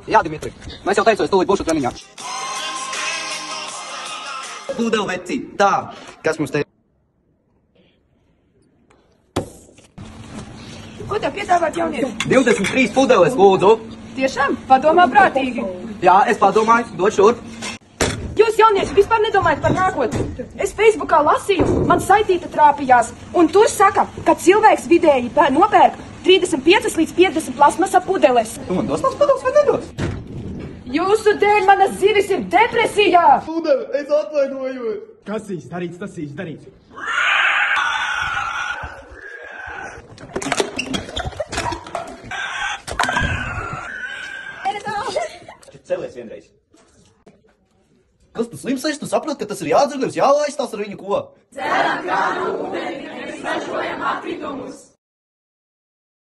Jā, Dimitri. Mēs jau teicu, es tūlīt būšu treniņā. Pūdeli veci. Tā, kas mums te... Ko tev piedāvāt jaunieti? 23 pudeles, lūdzu. Tiešām? Padomā prātīgi. Jā, es padomāju, dod šurp. Jūs, jaunieši, vispār nedomājat par nākotni. Es Facebookā lasīju, man saitīta trāpījās, un tur saka, ka cilvēks vidēji nopērk 35 līdz 50 plasmasa pudeles. Tu man dos tās pudeles vai nedos? Jūsu dēļ manas zivis ir depresijā! Pudele, es atvainojos. Kas īsti darīts, tas īsti darīts. Celies vienreiz. Kas tu slims esi? Tu saproti, ka tas ir jādzer, nevis jālaistās ar viņu ko? Dzeram krānu ūdeni, nevis ražojam atkritumus.